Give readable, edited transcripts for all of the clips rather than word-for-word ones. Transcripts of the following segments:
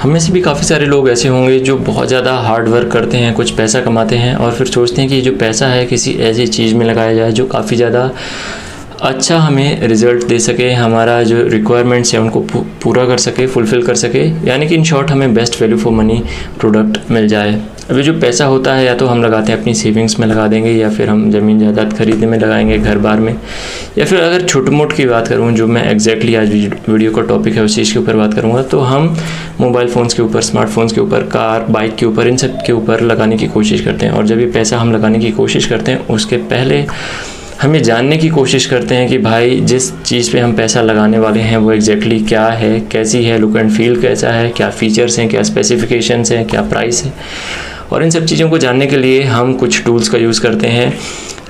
हम में से भी काफ़ी सारे लोग ऐसे होंगे जो बहुत ज़्यादा हार्ड वर्क करते हैं, कुछ पैसा कमाते हैं और फिर सोचते हैं कि जो पैसा है किसी ऐसी चीज़ में लगाया जाए जो काफ़ी ज़्यादा अच्छा हमें रिज़ल्ट दे सके, हमारा जो रिक्वायरमेंट्स है उनको पूरा कर सके, फुलफ़िल कर सके, यानी कि इन शॉर्ट हमें best value for money product मिल जाए। अभी जो पैसा होता है या तो हम लगाते हैं अपनी सेविंग्स में लगा देंगे, या फिर हम ज़मीन जायदाद खरीदने में लगाएंगे, घर बार में, या फिर अगर छोटी मोट की बात करूँ जो मैं एग्जैक्टली आज वीडियो का टॉपिक है उस चीज़ के ऊपर बात करूँगा, तो हम मोबाइल फ़ोन्स के ऊपर, स्मार्टफोन्स के ऊपर, कार, बाइक के ऊपर, इन सब के ऊपर लगाने की कोशिश करते हैं। और जब ये पैसा हम लगाने की कोशिश करते हैं उसके पहले हमें जानने की कोशिश करते हैं कि भाई जिस चीज़ पे हम पैसा लगाने वाले हैं वो एग्जैक्टली क्या है, कैसी है, लुक एंड फील कैसा है, क्या फ़ीचर्स हैं, क्या स्पेसिफिकेशंस हैं, क्या प्राइस है। और इन सब चीज़ों को जानने के लिए हम कुछ टूल्स का यूज़ करते हैं।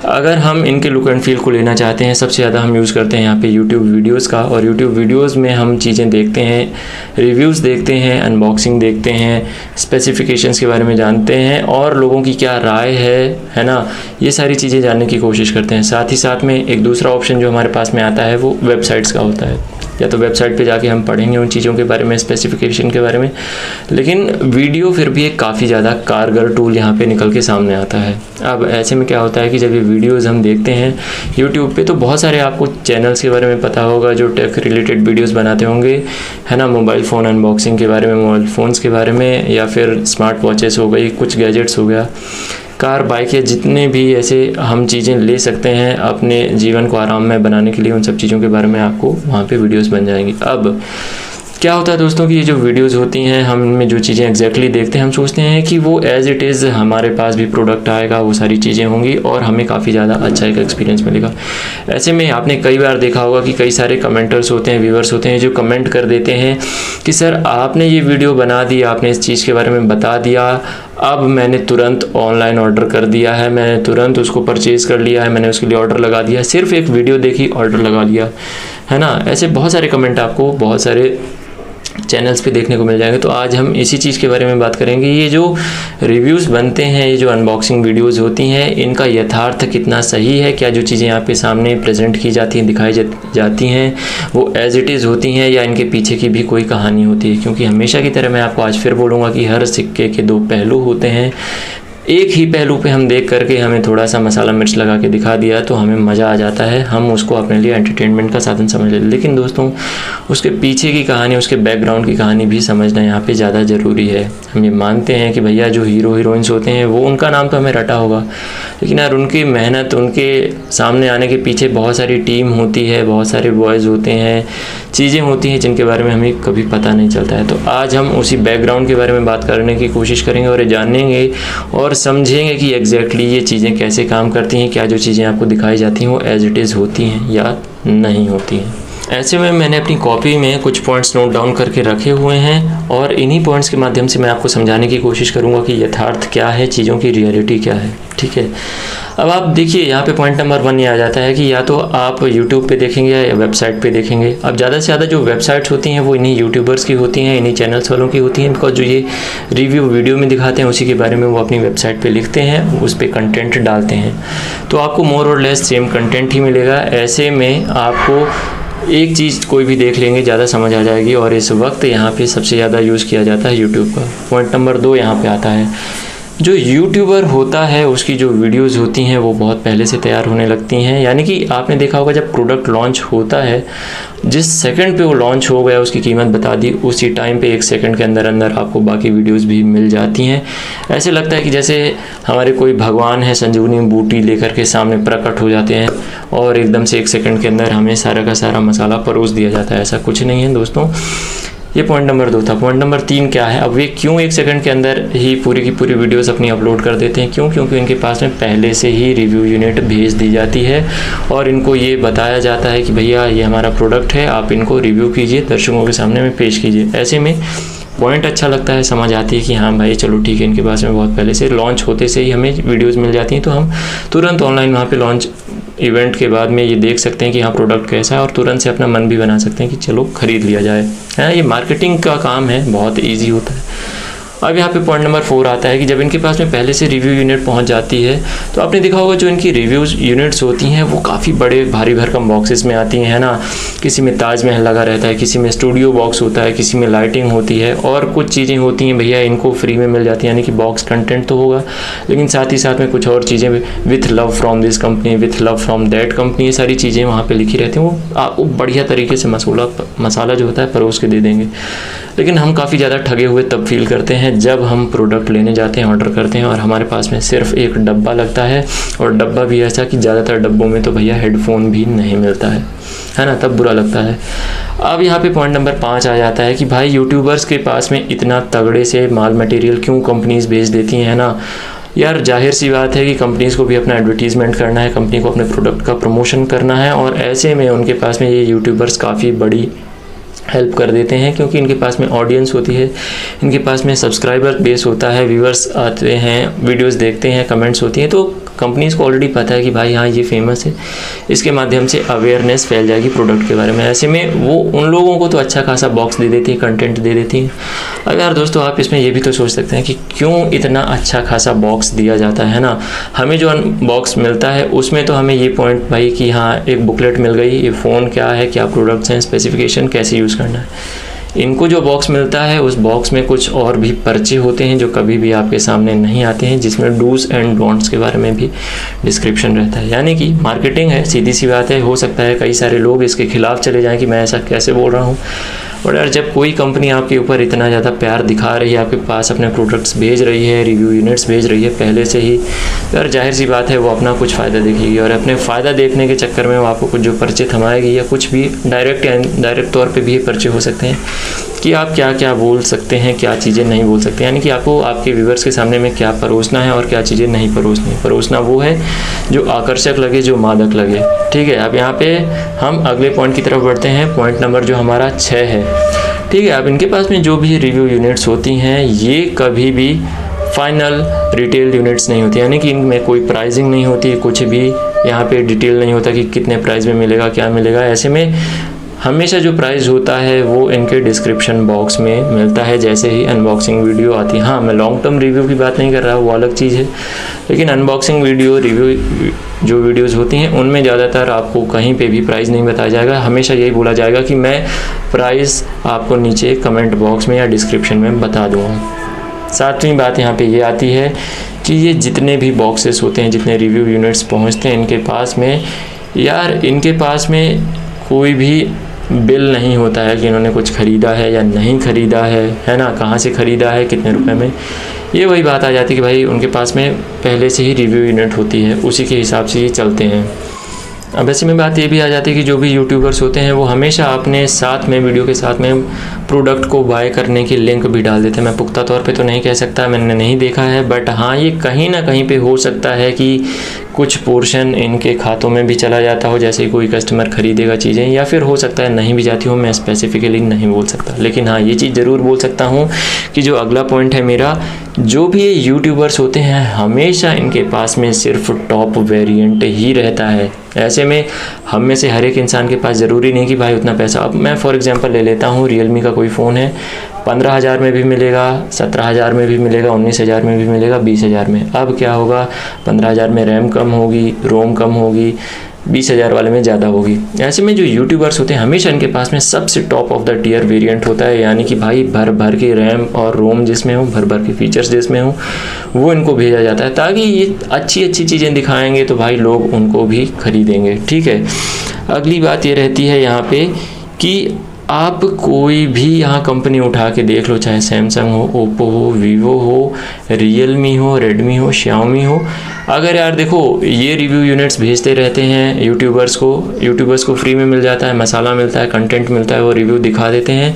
अगर हम इनके लुक एंड फील को लेना चाहते हैं, सबसे ज़्यादा हम यूज़ करते हैं यहाँ पे यूट्यूब वीडियोज़ का। और यूट्यूब वीडियोज़ में हम चीज़ें देखते हैं, रिव्यूज़ देखते हैं, अनबॉक्सिंग देखते हैं, स्पेसिफिकेशंस के बारे में जानते हैं और लोगों की क्या राय है ना, ये सारी चीज़ें जानने की कोशिश करते हैं। साथ ही साथ में एक दूसरा ऑप्शन जो हमारे पास में आता है वो वेबसाइट्स का होता है। या तो वेबसाइट पे जाके हम पढ़ेंगे उन चीज़ों के बारे में, स्पेसिफिकेशन के बारे में, लेकिन वीडियो फिर भी एक काफ़ी ज़्यादा कारगर टूल यहाँ पे निकल के सामने आता है। अब ऐसे में क्या होता है कि जब ये वीडियोज़ हम देखते हैं यूट्यूब पे, तो बहुत सारे आपको चैनल्स के बारे में पता होगा जो टेक रिलेटेड वीडियोज़ बनाते होंगे, है ना, मोबाइल फ़ोन अनबॉक्सिंग के बारे में, मोबाइल फ़ोन्स के बारे में, या फिर स्मार्ट वॉचेस हो गई, कुछ गैजेट्स हो गया, कार, बाइक, या जितने भी ऐसे हम चीज़ें ले सकते हैं अपने जीवन को आराम में बनाने के लिए, उन सब चीज़ों के बारे में आपको वहाँ पे वीडियोस बन जाएंगी। अब क्या होता है दोस्तों कि ये जो वीडियोस होती हैं, हम इनमें जो चीज़ें एग्जैक्टली देखते हैं, हम सोचते हैं कि वो एज़ इट इज़ हमारे पास भी प्रोडक्ट आएगा, वो सारी चीज़ें होंगी और हमें काफ़ी ज़्यादा अच्छा एक एक्सपीरियंस मिलेगा। ऐसे में आपने कई बार देखा होगा कि कई सारे कमेंटर्स होते हैं, व्यूअर्स होते हैं जो कमेंट कर देते हैं कि सर आपने ये वीडियो बना दी, आपने इस चीज़ के बारे में बता दिया, अब मैंने तुरंत ऑनलाइन ऑर्डर कर दिया है, मैंने तुरंत उसको परचेज़ कर लिया है, मैंने उसके लिए ऑर्डर लगा दिया, सिर्फ एक वीडियो देखी ऑर्डर लगा दिया, है ना। ऐसे बहुत सारे कमेंट आपको बहुत सारे चैनल्स पे देखने को मिल जाएंगे। तो आज हम इसी चीज़ के बारे में बात करेंगे। ये जो रिव्यूज़ बनते हैं, ये जो अनबॉक्सिंग वीडियोज़ होती हैं, इनका यथार्थ कितना सही है, क्या जो चीज़ें यहाँ पे सामने प्रेजेंट की जाती हैं, दिखाई जाती हैं, वो एज़ इट इज़ होती हैं या इनके पीछे की भी कोई कहानी होती है। क्योंकि हमेशा की तरह मैं आपको आज फिर बोलूँगा कि हर सिक्के के दो पहलू होते हैं। एक ही पहलू पे हम देख करके हमें थोड़ा सा मसाला मिर्च लगा के दिखा दिया तो हमें मज़ा आ जाता है, हम उसको अपने लिए एंटरटेनमेंट का साधन समझ लेते हैं। लेकिन दोस्तों उसके पीछे की कहानी, उसके बैकग्राउंड की कहानी भी समझना यहाँ पे ज़्यादा ज़रूरी है। हम ये मानते हैं कि भैया जो हीरो हीरोइंस होते हैं वो उनका नाम तो हमें रटा होगा, लेकिन यार उनकी मेहनत, उनके सामने आने के पीछे बहुत सारी टीम होती है, बहुत सारे बॉयज़ होते हैं, चीज़ें होती हैं जिनके बारे में हमें कभी पता नहीं चलता है। तो आज हम उसी बैकग्राउंड के बारे में बात करने की कोशिश करेंगे और जानेंगे और समझेंगे कि एग्जैक्टली ये चीज़ें कैसे काम करती हैं, क्या जो चीज़ें आपको दिखाई जाती हैं वो एज इट इज़ होती हैं या नहीं होती हैं। ऐसे में मैंने अपनी कॉपी में कुछ पॉइंट्स नोट डाउन करके रखे हुए हैं और इन्हीं पॉइंट्स के माध्यम से मैं आपको समझाने की कोशिश करूंगा कि यथार्थ क्या है, चीज़ों की रियलिटी क्या है। ठीक है, अब आप देखिए यहाँ पे पॉइंट नंबर 1 ये आ जाता है कि या तो आप यूट्यूब पे देखेंगे या वेबसाइट पे देखेंगे। अब ज़्यादा से ज़्यादा जो वेबसाइट्स होती हैं वो इन्हीं यूट्यूबर्स की होती हैं, इन्हीं चैनल्स वालों की होती हैं, बिकॉज जो ये रिव्यू वीडियो में दिखाते हैं उसी के बारे में वो अपनी वेबसाइट पे लिखते हैं, उस पर कंटेंट डालते हैं, तो आपको मोर और लेस सेम कंटेंट ही मिलेगा। ऐसे में आपको एक चीज़ कोई भी देख लेंगे ज़्यादा समझ आ जाएगी और इस वक्त यहाँ पे सबसे ज़्यादा यूज़ किया जाता है यूट्यूब का। पॉइंट नंबर 2 यहाँ पे आता है, जो यूट्यूबर होता है उसकी जो वीडियोस होती हैं वो बहुत पहले से तैयार होने लगती हैं। यानी कि आपने देखा होगा जब प्रोडक्ट लॉन्च होता है, जिस सेकंड पे वो लॉन्च हो गया उसकी कीमत बता दी, उसी टाइम पे 1 सेकंड के अंदर अंदर आपको बाकी वीडियोस भी मिल जाती हैं। ऐसे लगता है कि जैसे हमारे कोई भगवान है, संजीवनी बूटी लेकर के सामने प्रकट हो जाते हैं और एकदम से 1 सेकंड के अंदर हमें सारा का सारा मसाला परोस दिया जाता है। ऐसा कुछ नहीं है दोस्तों। ये पॉइंट नंबर 2 था। पॉइंट नंबर 3 क्या है, अब वे क्यों 1 सेकंड के अंदर ही पूरी की पूरी वीडियोस अपनी अपलोड कर देते हैं? क्योंकि इनके पास में पहले से ही रिव्यू यूनिट भेज दी जाती है और इनको ये बताया जाता है कि भैया ये हमारा प्रोडक्ट है, आप इनको रिव्यू कीजिए, दर्शकों के सामने में पेश कीजिए। ऐसे में पॉइंट अच्छा लगता है, समझ आती है कि हाँ भाई चलो ठीक है, इनके पास में बहुत पहले से लॉन्च होते से ही हमें वीडियोस मिल जाती हैं, तो हम तुरंत ऑनलाइन वहाँ पे लॉन्च इवेंट के बाद में ये देख सकते हैं कि हाँ प्रोडक्ट कैसा है और तुरंत से अपना मन भी बना सकते हैं कि चलो ख़रीद लिया जाए। है ये मार्केटिंग का काम है, बहुत ईजी होता है। अब यहाँ पे पॉइंट नंबर 4 आता है कि जब इनके पास में पहले से रिव्यू यूनिट पहुँच जाती है तो आपने देखा होगा जो इनकी रिव्यूज़ यूनिट्स होती हैं वो काफ़ी बड़े भारी भरकम बॉक्सेस में आती हैं, है ना। किसी में ताजमहल लगा रहता है, किसी में स्टूडियो बॉक्स होता है, किसी में लाइटिंग होती है और कुछ चीज़ें होती हैं भैया इनको फ्री में मिल जाती हैं, यानी कि बॉक्स कंटेंट तो होगा लेकिन साथ ही साथ में कुछ और चीज़ें with love from this company, with love from that company, ये सारी चीज़ें वहाँ पे लिखी रहती हैं। वो आपको बढ़िया तरीके से मसाला जो होता है परोस के दे देंगे। लेकिन हम काफ़ी ज़्यादा ठगे हुए तब फील करते हैं जब हम प्रोडक्ट लेने जाते हैं, ऑर्डर करते हैं और हमारे पास में सिर्फ एक डब्बा लगता है और डब्बा भी ऐसा कि ज़्यादातर डब्बों में तो भैया हेडफोन भी नहीं मिलता है ना, तब बुरा लगता है। अब यहाँ पे पॉइंट नंबर 5 आ जाता है कि भाई यूट्यूबर्स के पास में इतना तगड़े से माल मटेरियल क्यों कंपनीज़ भेज देती हैं, है ना। यार जाहिर सी बात है कि कंपनीज़ को भी अपना एडवर्टीज़मेंट करना है, कंपनी को अपने प्रोडक्ट का प्रमोशन करना है और ऐसे में उनके पास में ये यूट्यूबर्स काफ़ी बड़ी हेल्प कर देते हैं क्योंकि इनके पास में ऑडियंस होती है, इनके पास में सब्सक्राइबर बेस होता है, व्यूअर्स आते हैं, वीडियोस देखते हैं, कमेंट्स होती हैं, तो कंपनीज़ को ऑलरेडी पता है कि भाई हाँ ये फेमस है, इसके माध्यम से अवेयरनेस फैल जाएगी प्रोडक्ट के बारे में। ऐसे में वो उन लोगों को तो अच्छा खासा बॉक्स दे देती है, कंटेंट दे देती है। अब यार दोस्तों आप इसमें ये भी तो सोच सकते हैं कि क्यों इतना अच्छा खासा बॉक्स दिया जाता है ना। हमें जो बॉक्स मिलता है उसमें तो हमें ये पॉइंट भाई कि हाँ एक बुकलेट मिल गई, ये फ़ोन क्या है, क्या प्रोडक्ट्स हैं, स्पेसिफिकेशन कैसे यूज़ करना है। इनको जो बॉक्स मिलता है उस बॉक्स में कुछ और भी पर्चे होते हैं जो कभी भी आपके सामने नहीं आते हैं, जिसमें डूज एंड डोंट्स के बारे में भी डिस्क्रिप्शन रहता है। यानी कि मार्केटिंग है, सीधी सी बात है। हो सकता है कई सारे लोग इसके खिलाफ चले जाएं कि मैं ऐसा कैसे बोल रहा हूँ, और यार जब कोई कंपनी आपके ऊपर इतना ज़्यादा प्यार दिखा रही है, आपके पास अपने प्रोडक्ट्स भेज रही है, रिव्यू यूनिट्स भेज रही है पहले से ही, यार जाहिर सी बात है वो अपना कुछ फ़ायदा देखेगी और अपने फ़ायदा देखने के चक्कर में वो आपको कुछ जो पर्चे थमाएगी या कुछ भी डायरेक्ट या इनडायरेक्ट तौर पे भी ये पर्चे हो सकते हैं कि आप क्या क्या बोल सकते हैं, क्या चीज़ें नहीं बोल सकते, यानी कि आपको आपके व्यूअर्स के सामने में क्या परोसना है और क्या चीज़ें नहीं परोसनी। परोसना वो है जो आकर्षक लगे, जो मादक लगे, ठीक है। अब यहाँ पे हम अगले पॉइंट की तरफ बढ़ते हैं, पॉइंट नंबर जो हमारा 6 है, ठीक है। अब इनके पास में जो भी रिव्यू यूनिट्स होती हैं ये कभी भी फाइनल रिटेल यूनिट्स नहीं होती, यानी कि इनमें कोई प्राइसिंग नहीं होती, कुछ भी यहाँ पे डिटेल नहीं होता कि कितने प्राइस में मिलेगा, क्या मिलेगा। ऐसे में हमेशा जो प्राइस होता है वो इनके डिस्क्रिप्शन बॉक्स में मिलता है जैसे ही अनबॉक्सिंग वीडियो आती है। हाँ, मैं लॉन्ग टर्म रिव्यू की बात नहीं कर रहा, वो अलग चीज़ है, लेकिन अनबॉक्सिंग वीडियो रिव्यू जो वीडियोस होती हैं उनमें ज़्यादातर आपको कहीं पे भी प्राइस नहीं बताया जाएगा। हमेशा यही बोला जाएगा कि मैं प्राइस आपको नीचे कमेंट बॉक्स में या डिस्क्रिप्शन में बता दूँगा। 7वीं बात यहाँ पे ये आती है कि ये जितने भी बॉक्सेस होते हैं, जितने रिव्यू यूनिट्स पहुँचते हैं इनके पास में, यार इनके पास में कोई भी बिल नहीं होता है कि इन्होंने कुछ ख़रीदा है या नहीं ख़रीदा है ना, कहाँ से ख़रीदा है, कितने रुपए में। ये वही बात आ जाती है कि भाई उनके पास में पहले से ही रिव्यू यूनिट होती है, उसी के हिसाब से ये चलते हैं। अब ऐसे में बात ये भी आ जाती है कि जो भी यूट्यूबर्स होते हैं वो हमेशा अपने साथ में वीडियो के साथ में प्रोडक्ट को बाय करने की लिंक भी डाल देते हैं। मैं पुख्ता तौर पे तो नहीं कह सकता, मैंने नहीं देखा है, बट हाँ ये कहीं ना कहीं पे हो सकता है कि कुछ पोर्शन इनके खातों में भी चला जाता हो, जैसे कोई कस्टमर ख़रीदेगा चीज़ें, या फिर हो सकता है नहीं भी जाती हो, मैं स्पेसिफिकली नहीं बोल सकता। लेकिन हाँ ये चीज़ ज़रूर बोल सकता हूँ कि जो अगला पॉइंट है मेरा, जो भी ये यूट्यूबर्स होते हैं हमेशा इनके पास में सिर्फ टॉप वेरिएंट ही रहता है। ऐसे में हम में से हर एक इंसान के पास ज़रूरी नहीं कि भाई उतना पैसा। अब मैं फॉर एग्जांपल ले लेता हूँ, रियलमी का कोई फ़ोन है, 15,000 में भी मिलेगा, 17,000 में भी मिलेगा, 19,000 में भी मिलेगा, 20,000 में। अब क्या होगा, 15,000 में रैम कम होगी, रोम कम होगी, 20,000 वाले में ज़्यादा होगी। ऐसे में जो यूट्यूबर्स होते हैं हमेशा इनके पास में सबसे top of the tier variant होता है, यानी कि भाई भर भर के रैम और रोम जिसमें हो, भर भर के फीचर्स जिसमें हो, वो इनको भेजा जाता है ताकि ये अच्छी अच्छी चीज़ें दिखाएंगे तो भाई लोग उनको भी खरीदेंगे, ठीक है। अगली बात ये रहती है यहाँ पे कि आप कोई भी यहाँ कंपनी उठा के देख लो, चाहे सैमसंग हो, ओप्पो हो, वीवो हो, रियलमी हो, रेडमी हो, श्याओमी हो, अगर यार देखो ये रिव्यू यूनिट्स भेजते रहते हैं यूट्यूबर्स को फ्री में मिल जाता है, मसाला मिलता है, कंटेंट मिलता है, वो रिव्यू दिखा देते हैं।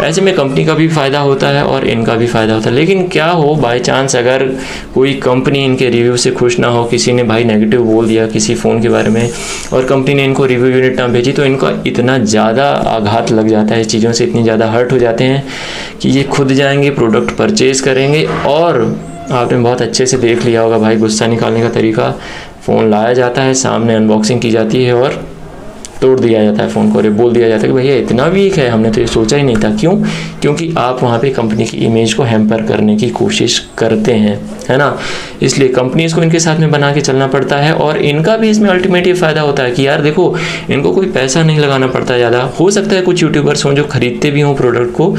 ऐसे में कंपनी का भी फ़ायदा होता है और इनका भी फ़ायदा होता है। लेकिन क्या हो बाय चांस अगर कोई कंपनी इनके रिव्यू से खुश ना हो, किसी ने भाई नेगेटिव बोल दिया किसी फ़ोन के बारे में और कंपनी ने इनको रिव्यू यूनिट ना भेजी, तो इनका इतना ज़्यादा आघात लग जाता है, चीज़ों से इतनी ज़्यादा हर्ट हो जाते हैं कि ये खुद जाएंगे, प्रोडक्ट परचेज़ करेंगे। और आपने बहुत अच्छे से देख लिया होगा भाई गुस्सा निकालने का तरीका, फ़ोन लाया जाता है, सामने अनबॉक्सिंग की जाती है और तोड़ दिया जाता है फ़ोन को, और बोल दिया जाता है कि भैया इतना वीक है, हमने तो ये सोचा ही नहीं था। क्यों? क्योंकि आप वहाँ पे कंपनी की इमेज को हैम्पर करने की कोशिश करते हैं, है ना। इसलिए कंपनीज़ को इनके साथ में बना के चलना पड़ता है, और इनका भी इसमें अल्टीमेट ये फ़ायदा होता है कि यार देखो, इनको कोई पैसा नहीं लगाना पड़ता ज़्यादा। हो सकता है कुछ यूट्यूबर्स हों जो खरीदते भी हों प्रोडक्ट को,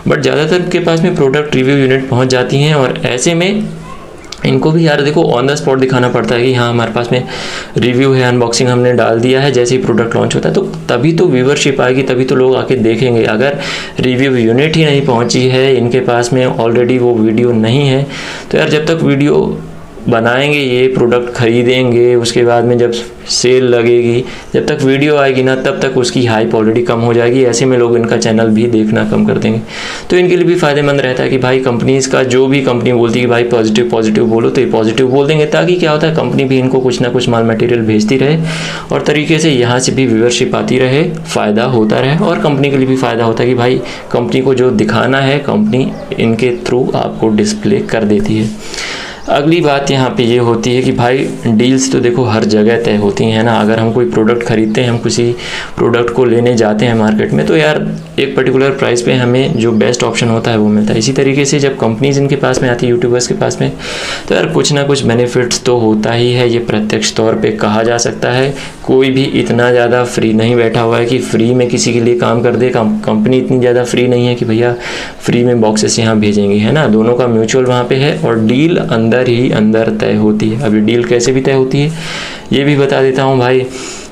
बट ज़्यादातर के पास में प्रोडक्ट रिव्यू यूनिट पहुँच जाती हैं, और ऐसे में इनको भी यार देखो ऑन द स्पॉट दिखाना पड़ता है कि हाँ हमारे पास में रिव्यू है, अनबॉक्सिंग हमने डाल दिया है। जैसे ही प्रोडक्ट लॉन्च होता है तो तभी तो व्यूवरशिप आएगी, तभी तो लोग आके देखेंगे। अगर रिव्यू यूनिट ही नहीं पहुंची है, इनके पास में ऑलरेडी वो वीडियो नहीं है, तो यार जब तक वीडियो बनाएंगे, ये प्रोडक्ट खरीदेंगे, उसके बाद में जब सेल लगेगी, जब तक वीडियो आएगी ना, तब तक उसकी हाइप ऑलरेडी कम हो जाएगी। ऐसे में लोग इनका चैनल भी देखना कम कर देंगे। तो इनके लिए भी फ़ायदेमंद रहता है कि भाई कंपनीज़ का जो भी कंपनी बोलती है कि भाई पॉजिटिव बोलो, तो ये पॉजिटिव बोल देंगे, ताकि क्या होता है कंपनी भी इनको कुछ ना कुछ माल मटेरियल भेजती रहे, और तरीके से यहाँ से भी व्यूअरशिप आती रहे, फ़ायदा होता रहे, और कंपनी के लिए भी फ़ायदा होता है कि भाई कंपनी को जो दिखाना है कंपनी इनके थ्रू आपको डिस्प्ले कर देती है। अगली बात यहाँ पे ये होती है कि भाई डील्स तो देखो हर जगह तय होती हैं ना। अगर हम कोई प्रोडक्ट खरीदते हैं, हम किसी प्रोडक्ट को लेने जाते हैं मार्केट में, तो यार एक पर्टिकुलर प्राइस पे हमें जो बेस्ट ऑप्शन होता है वो मिलता है। इसी तरीके से जब कंपनीज इनके पास में आती है, यूट्यूबर्स के पास में, तो यार कुछ ना कुछ बेनिफिट्स तो होता ही है। ये प्रत्यक्ष तौर पर कहा जा सकता है। कोई भी इतना ज़्यादा फ्री नहीं बैठा हुआ है कि फ्री में किसी के लिए काम कर दे। कंपनी इतनी ज़्यादा फ्री नहीं है कि भैया फ्री में बॉक्सेस यहाँ भेजेंगे, है ना। दोनों का म्यूचुअल वहाँ पे है, और डील अंदर तय होती है। अभी डील कैसे भी तय होती है ये भी बता देता हूँ भाई।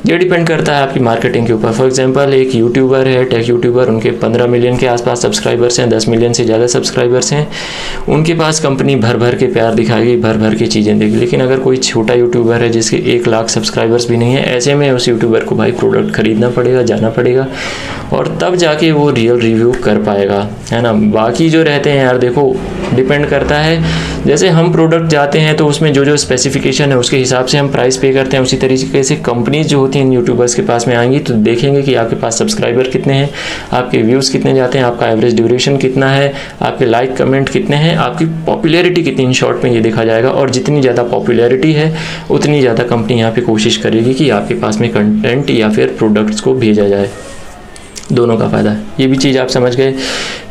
ये डिपेंड करता है आपकी मार्केटिंग के ऊपर। फॉर एग्जांपल एक यूट्यूबर है, टेक यूट्यूबर, उनके 15 मिलियन के आसपास सब्सक्राइबर्स हैं, 10 मिलियन से ज़्यादा सब्सक्राइबर्स हैं। उनके पास कंपनी भर भर के प्यार दिखाएगी, भर भर के चीज़ें देगी। लेकिन अगर कोई छोटा यूट्यूबर है जिसके 1 लाख सब्सक्राइबर्स भी नहीं है, ऐसे में उस यूट्यूबर को भाई प्रोडक्ट खरीदना पड़ेगा, जाना पड़ेगा, और तब जाके वो रियल रिव्यू कर पाएगा, है ना। बाकी जो रहते हैं यार देखो डिपेंड करता है। जैसे हम प्रोडक्ट जाते हैं तो उसमें जो स्पेसिफिकेशन है उसके हिसाब से हम प्राइस पे करते हैं। उसी तरीके से कंपनीज जो होती हैं यूट्यूबर्स के पास में आएंगी तो देखेंगे कि आपके पास सब्सक्राइबर कितने हैं, आपके व्यूज़ कितने जाते हैं, आपका एवरेज ड्यूरेशन कितना है, आपके लाइक कमेंट कितने हैं, आपकी पॉपुलैरिटी कितनी, इन शॉर्ट में ये देखा जाएगा। और जितनी ज़्यादा पॉपुलैरिटी है उतनी ज़्यादा कंपनी यहाँ पे कोशिश करेगी कि आपके पास में कंटेंट या फिर प्रोडक्ट्स को भेजा जाए। दोनों का फ़ायदा है, ये भी चीज़ आप समझ गए।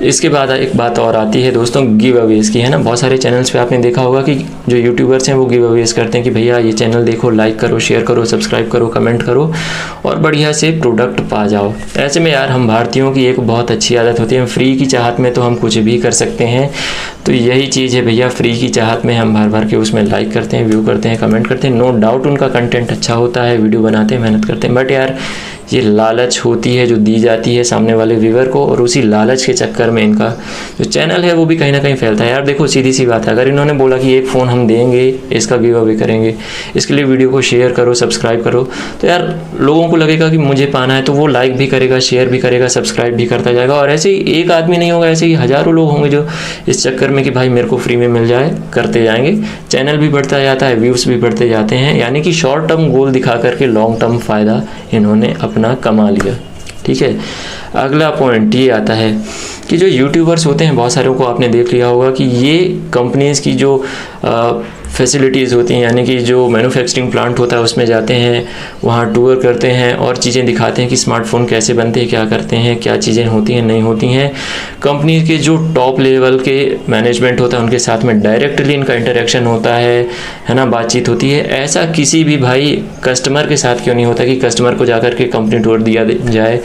इसके बाद एक बात और आती है दोस्तों गिव अवेज़ की, है ना। बहुत सारे चैनल्स पे आपने देखा होगा कि जो यूट्यूबर्स हैं वो गिव अवेज़ करते हैं कि भैया ये चैनल देखो, लाइक करो, शेयर करो, सब्सक्राइब करो, कमेंट करो और बढ़िया से प्रोडक्ट पा जाओ। ऐसे में यार हम भारतीयों की एक बहुत अच्छी आदत होती है, फ्री की चाहत में तो हम कुछ भी कर सकते हैं। तो यही चीज़ है भैया, फ्री की चाहत में हम भर भर के उसमें लाइक करते हैं, व्यू करते हैं, कमेंट करते हैं। नो डाउट उनका कंटेंट अच्छा होता है, वीडियो बनाते हैं, मेहनत करते हैं, बट यार ये लालच होती है जो दी जाती है सामने वाले व्यूअर को, और उसी लालच के चक्कर में इनका जो चैनल है वो भी कहीं ना कहीं फैलता है। यार देखो सीधी सी बात है, अगर इन्होंने बोला कि एक फ़ोन हम देंगे, इसका गिव अवे करेंगे, इसके लिए वीडियो को शेयर करो, सब्सक्राइब करो, तो यार लोगों को लगेगा कि मुझे पाना है, तो वो लाइक भी करेगा, शेयर भी करेगा, सब्सक्राइब भी करता जाएगा। और ऐसे ही एक आदमी नहीं होगा, ऐसे ही हज़ारों लोग होंगे जो इस चक्कर में कि भाई मेरे को फ्री में मिल जाए करते जाएंगे। चैनल भी बढ़ता जाता है, व्यूज़ भी बढ़ते जाते हैं। यानी कि शॉर्ट टर्म गोल दिखा करके लॉन्ग टर्म फ़ायदा इन्होंने अपना कमा लिया। ठीक है, अगला पॉइंट ये आता है कि जो यूट्यूबर्स होते हैं, बहुत सारों को आपने देख लिया होगा कि ये कंपनीज़ की जो फैसिलिटीज़ होती हैं, यानी कि जो मैन्युफैक्चरिंग प्लांट होता है उसमें जाते हैं, वहाँ टूर करते हैं और चीज़ें दिखाते हैं कि स्मार्टफ़ोन कैसे बनते हैं, क्या करते हैं, क्या चीज़ें होती हैं, नहीं होती हैं। कंपनी के जो टॉप लेवल के मैनेजमेंट होता है उनके साथ में डायरेक्टली इनका इंटरेक्शन होता है ना, बातचीत होती है। ऐसा किसी भी भाई कस्टमर के साथ क्यों नहीं होता कि कस्टमर को जाकर के कंपनी टूर दिया जाए।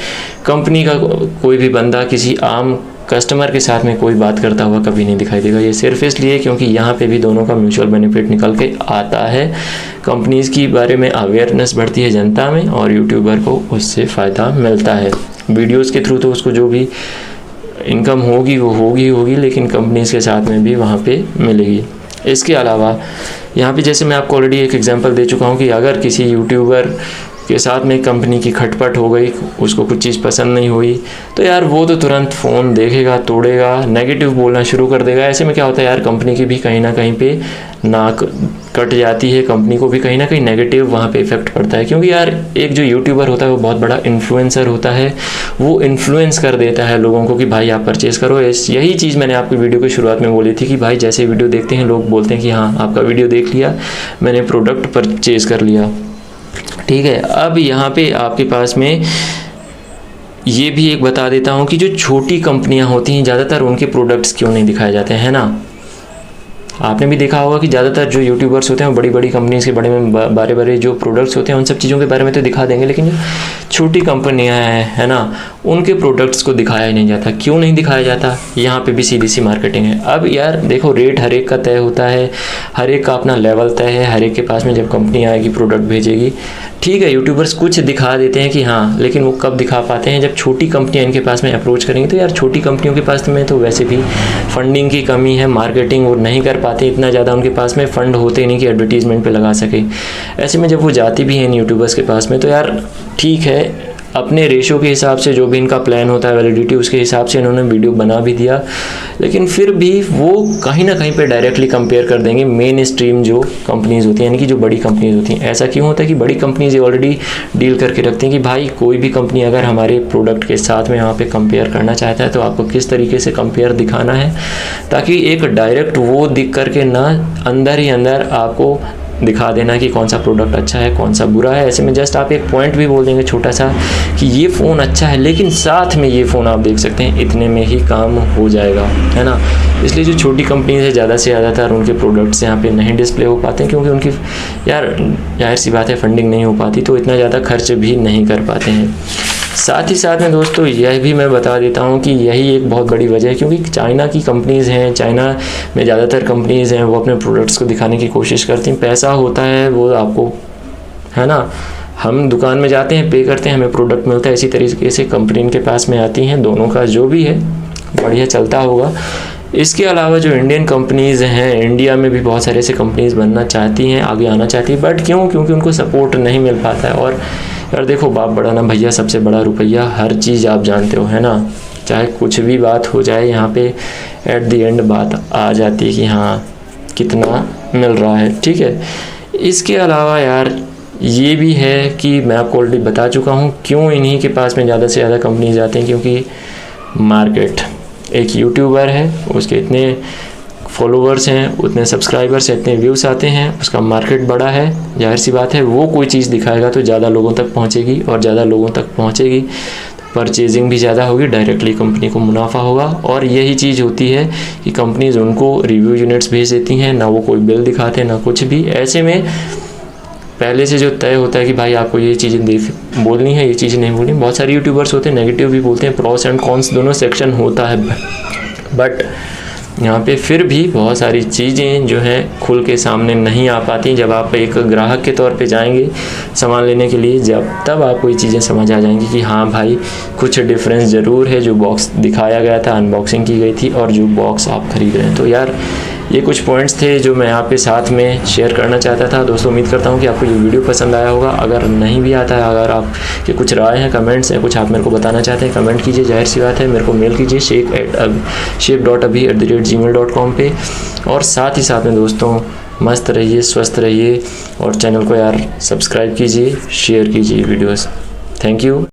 कंपनी का कोई भी बंदा किसी आम कस्टमर के साथ में कोई बात करता हुआ कभी नहीं दिखाई देगा। ये सिर्फ इसलिए क्योंकि यहाँ पे भी दोनों का म्यूचुअल बेनिफिट निकल के आता है। कंपनीज़ की बारे में अवेयरनेस बढ़ती है जनता में और यूट्यूबर को उससे फ़ायदा मिलता है। वीडियोस के थ्रू तो उसको जो भी इनकम होगी वो होगी, लेकिन कंपनीज़ के साथ में भी वहाँ पे मिलेगी। इसके अलावा यहाँ पे जैसे मैं आपको ऑलरेडी एक एग्जांपल दे चुका हूँ कि अगर किसी यूट्यूबर के साथ में कंपनी की खटपट हो गई, उसको कुछ चीज़ पसंद नहीं हुई, तो यार वो तो तुरंत फ़ोन देखेगा, तोड़ेगा, नेगेटिव बोलना शुरू कर देगा। ऐसे में क्या होता है यार, कंपनी की भी कहीं ना कहीं पे नाक कट जाती है, कंपनी को भी कहीं ना कहीं नेगेटिव वहाँ पे इफेक्ट पड़ता है। क्योंकि यार एक जो यूट्यूबर होता है वो बहुत बड़ा इन्फ्लुएंसर होता है, वो इन्फ्लुएंस कर देता है लोगों को कि भाई आप परचेज़ करो। यही चीज़ मैंने आपकी वीडियो की शुरुआत में बोली थी कि भाई जैसे वीडियो देखते हैं लोग बोलते हैं कि हाँ आपका वीडियो देख लिया, मैंने प्रोडक्ट परचेज़ कर लिया। ठीक है। अब यहाँ पे आपके पास में ये भी एक बता देता हूँ कि जो छोटी कंपनियाँ होती हैं ज़्यादातर उनके प्रोडक्ट्स क्यों नहीं दिखाए जाते हैं ना। आपने भी देखा होगा कि ज़्यादातर जो यूट्यूबर्स होते हैं बड़ी बड़ी कंपनीज़ के बड़े बड़े जो प्रोडक्ट्स होते हैं उन सब चीज़ों के बारे में तो दिखा देंगे, लेकिन जो छोटी कंपनियां हैं है ना, उनके प्रोडक्ट्स को दिखाया ही नहीं जाता। क्यों नहीं दिखाया जाता? यहाँ पे भी सीधी सी मार्केटिंग है। अब यार देखो, रेट हर एक का तय होता है, हर एक का अपना लेवल तय है, हर एक के पास में जब कंपनी आएगी प्रोडक्ट भेजेगी, ठीक है यूट्यूबर्स कुछ दिखा देते हैं कि हाँ, लेकिन वो कब दिखा पाते हैं? जब छोटी कंपनियाँ इनके पास में अप्रोच करेंगी। तो यार छोटी कंपनियों के पास में तो वैसे भी फंडिंग की कमी है, मार्केटिंग वो नहीं कर पाते, इतना ज़्यादा उनके पास में फ़ंड होते नहीं कि एडवर्टीज़मेंट पे लगा सके। ऐसे में जब वो जाती भी हैं इन यूट्यूबर्स के पास में, तो यार ठीक है, अपने रेशो के हिसाब से जो भी इनका प्लान होता है वैलिडिटी, उसके हिसाब से इन्होंने वीडियो बना भी दिया, लेकिन फिर भी वो कहीं ना कहीं पे डायरेक्टली कंपेयर कर देंगे मेन स्ट्रीम जो कंपनीज़ होती हैं, यानी कि जो बड़ी कंपनीज़ होती हैं। ऐसा क्यों होता है कि बड़ी कंपनीज़ ऑलरेडी डील करके रखती हैं कि भाई कोई भी कंपनी अगर हमारे प्रोडक्ट के साथ में यहाँ पे कंपेयर करना चाहता है तो आपको किस तरीके से कंपेयर दिखाना है, ताकि एक डायरेक्ट वो दिख करके ना अंदर ही अंदर आपको दिखा देना कि कौन सा प्रोडक्ट अच्छा है कौन सा बुरा है। ऐसे में जस्ट आप एक पॉइंट भी बोल देंगे छोटा सा कि ये फ़ोन अच्छा है, लेकिन साथ में ये फ़ोन आप देख सकते हैं, इतने में ही काम हो जाएगा, है ना। इसलिए जो छोटी कंपनीज है ज़्यादा से ज़्यादातर उनके प्रोडक्ट्स यहाँ पे नहीं डिस्प्ले हो पाते हैं, क्योंकि उनकी यार जाहिर सी बात है फंडिंग नहीं हो पाती, तो इतना ज़्यादा खर्च भी नहीं कर पाते हैं। साथ ही साथ में दोस्तों यह भी मैं बता देता हूँ कि यही एक बहुत बड़ी वजह है, क्योंकि चाइना की कंपनीज़ हैं, चाइना में ज़्यादातर कंपनीज़ हैं, वो अपने प्रोडक्ट्स को दिखाने की कोशिश करती हैं। पैसा होता है वो आपको, है ना, हम दुकान में जाते हैं, पे करते हैं, हमें प्रोडक्ट मिलता है, इसी तरीके से कंपनी इनके पास में आती हैं। दोनों का जो भी है बढ़िया चलता होगा। इसके अलावा जो इंडियन कंपनीज़ हैं, इंडिया में भी बहुत सारे ऐसे कंपनीज़ बनना चाहती हैं, आगे आना चाहती हैं, बट क्यों? क्योंकि उनको सपोर्ट नहीं मिल पाता है। और यार देखो, बाप बड़ा ना भैया, सबसे बड़ा रुपया, हर चीज़ आप जानते हो, है ना। चाहे कुछ भी बात हो जाए, यहाँ पे एट द एंड बात आ जाती है कि हाँ कितना मिल रहा है, ठीक है। इसके अलावा यार ये भी है कि मैं आपको ऑलरेडी बता चुका हूँ क्यों इन्हीं के पास में ज़्यादा से ज़्यादा कंपनीज आते हैं, क्योंकि मार्केट, एक यूट्यूबर है उसके इतने फॉलोवर्स हैं, उतने सब्सक्राइबर्स हैं, इतने व्यूज़ आते हैं, उसका मार्केट बड़ा है, जाहिर सी बात है वो कोई चीज़ दिखाएगा तो ज़्यादा लोगों तक पहुंचेगी, और ज़्यादा लोगों तक पहुंचेगी तो परचेजिंग भी ज़्यादा होगी, डायरेक्टली कंपनी को मुनाफा होगा। और यही चीज़ होती है कि कंपनीज उनको रिव्यू यूनिट्स भेज देती हैं, ना वो कोई बिल दिखाते हैं ना कुछ भी। ऐसे में पहले से जो तय होता है कि भाई आपको ये चीज़ें बोलनी है, ये चीज़ें नहीं बोलनी। बहुत सारे यूट्यूबर्स होते हैं नेगेटिव भी बोलते हैं, प्रॉस एंड कॉन्स दोनों सेक्शन होता है, बट यहाँ पे फिर भी बहुत सारी चीज़ें जो हैं खुल के सामने नहीं आ पाती। जब आप एक ग्राहक के तौर पे जाएंगे सामान लेने के लिए, जब तब आपको ये चीज़ें समझ आ जाएंगी कि हाँ भाई कुछ डिफरेंस ज़रूर है, जो बॉक्स दिखाया गया था, अनबॉक्सिंग की गई थी, और जो बॉक्स आप ख़रीद रहे हैं। तो यार ये कुछ पॉइंट्स थे जो मैं आपके साथ में शेयर करना चाहता था। दोस्तों उम्मीद करता हूँ कि आपको ये वीडियो पसंद आया होगा। अगर नहीं भी आता है, अगर आपके कुछ राय हैं, कमेंट्स हैं, कुछ आप मेरे को बताना चाहते हैं, कमेंट कीजिए, जाहिर सी बात है मेरे को मेल कीजिए shape.abhi@gmail.com पे। और साथ ही साथ में दोस्तों मस्त रहिए, स्वस्थ रहिए, और चैनल को यार सब्सक्राइब कीजिए, शेयर कीजिए वीडियोज़। Thank you.